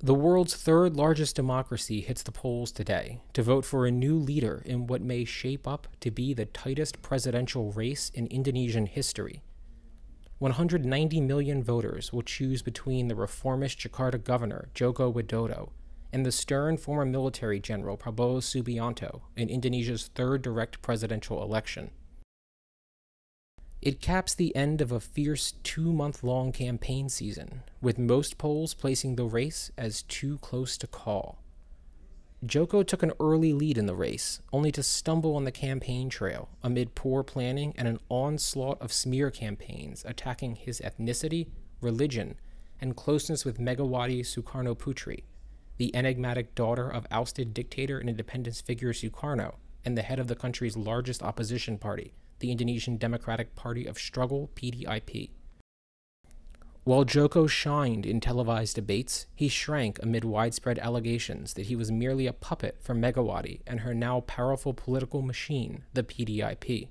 The world's third largest democracy hits the polls today to vote for a new leader in what may shape up to be the tightest presidential race in Indonesian history. 190 million voters will choose between the reformist Jakarta governor Joko Widodo and the stern former military general Prabowo Subianto in Indonesia's third direct presidential election. It caps the end of a fierce 2-month-long campaign season, with most polls placing the race as too close to call. Joko took an early lead in the race, only to stumble on the campaign trail amid poor planning and an onslaught of smear campaigns attacking his ethnicity, religion, and closeness with Megawati Sukarno Putri, the enigmatic daughter of ousted dictator and independence figure Sukarno and the head of the country's largest opposition party, the Indonesian Democratic Party of Struggle, PDIP. While Joko shined in televised debates, he shrank amid widespread allegations that he was merely a puppet for Megawati and her now powerful political machine, the PDIP.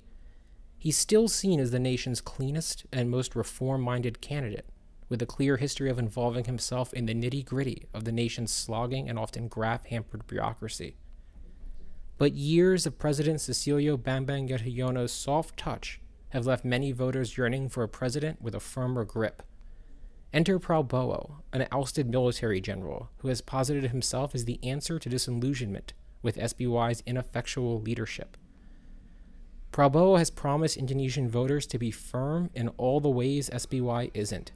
He's still seen as the nation's cleanest and most reform-minded candidate, with a clear history of involving himself in the nitty-gritty of the nation's slogging and often graft-hampered bureaucracy. But years of President Susilo Bambang Yudhoyono's soft touch have left many voters yearning for a president with a firmer grip. Enter Prabowo, an ousted military general who has posited himself as the answer to disillusionment with SBY's ineffectual leadership. Prabowo has promised Indonesian voters to be firm in all the ways SBY isn't.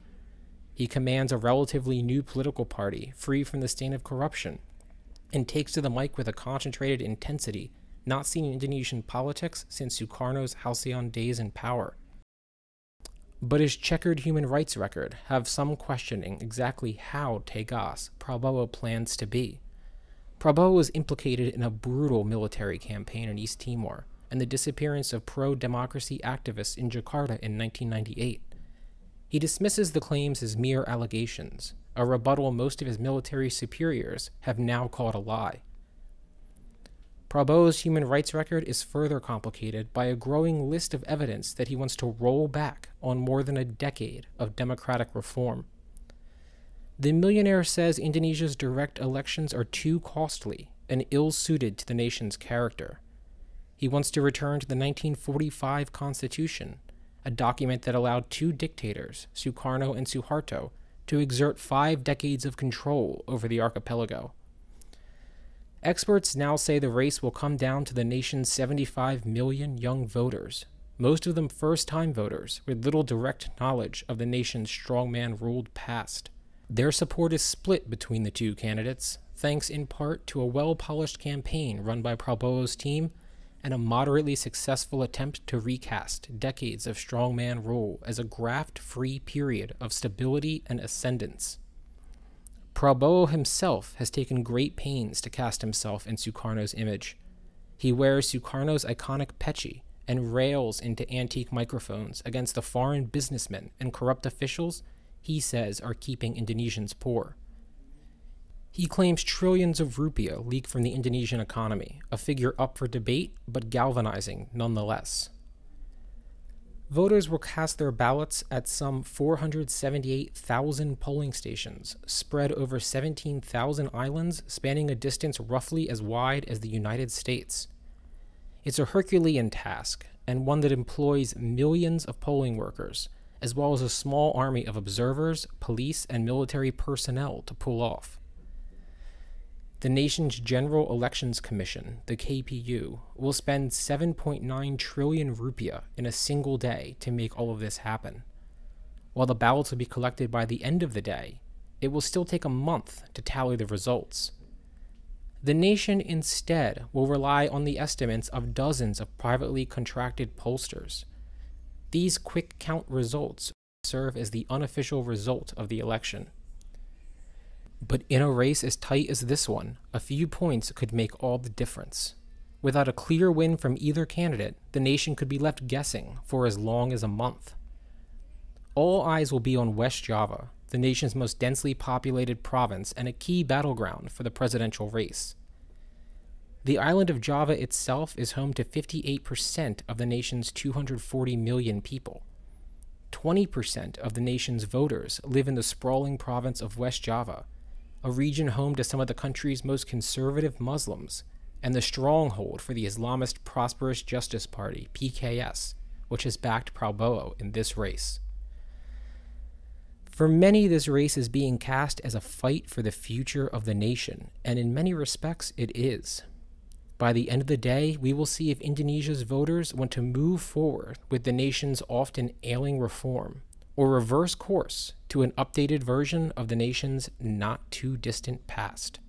He commands a relatively new political party, free from the stain of corruption, and takes to the mic with a concentrated intensity not seen in Indonesian politics since Sukarno's halcyon days in power. But his checkered human rights record have some questioning exactly how tegas Prabowo plans to be. Prabowo was implicated in a brutal military campaign in East Timor and the disappearance of pro-democracy activists in Jakarta in 1998. He dismisses the claims as mere allegations, a rebuttal most of his military superiors have now called a lie. Prabowo's human rights record is further complicated by a growing list of evidence that he wants to roll back on more than a decade of democratic reform. The millionaire says Indonesia's direct elections are too costly and ill-suited to the nation's character. He wants to return to the 1945 Constitution, a document that allowed two dictators, Sukarno and Suharto, to exert 5 decades of control over the archipelago. Experts now say the race will come down to the nation's 75 million young voters, most of them first-time voters with little direct knowledge of the nation's strongman-ruled past. Their support is split between the two candidates, thanks in part to a well-polished campaign run by Prabowo's team and a moderately successful attempt to recast decades of strongman rule as a graft-free period of stability and ascendance. Prabowo himself has taken great pains to cast himself in Sukarno's image. He wears Sukarno's iconic peci and rails into antique microphones against the foreign businessmen and corrupt officials he says are keeping Indonesians poor. He claims trillions of rupiah leak from the Indonesian economy, a figure up for debate but galvanizing nonetheless. Voters will cast their ballots at some 478,000 polling stations, spread over 17,000 islands spanning a distance roughly as wide as the United States. It's a Herculean task, and one that employs millions of polling workers, as well as a small army of observers, police, and military personnel to pull off. The nation's General Elections Commission, the KPU, will spend 7.9 trillion rupiah in a single day to make all of this happen. While the ballots will be collected by the end of the day, it will still take a month to tally the results. The nation instead will rely on the estimates of dozens of privately contracted pollsters. These quick count results serve as the unofficial result of the election. But in a race as tight as this one, a few points could make all the difference. Without a clear win from either candidate, the nation could be left guessing for as long as a month. All eyes will be on West Java, the nation's most densely populated province and a key battleground for the presidential race. The island of Java itself is home to 58% of the nation's 240 million people. 20% of the nation's voters live in the sprawling province of West Java, a region home to some of the country's most conservative Muslims, and the stronghold for the Islamist Prosperous Justice Party, PKS, which has backed Prabowo in this race. For many, this race is being cast as a fight for the future of the nation, and in many respects it is. By the end of the day, we will see if Indonesia's voters want to move forward with the nation's often ailing reform, or reverse course to an updated version of the nation's not-too-distant past.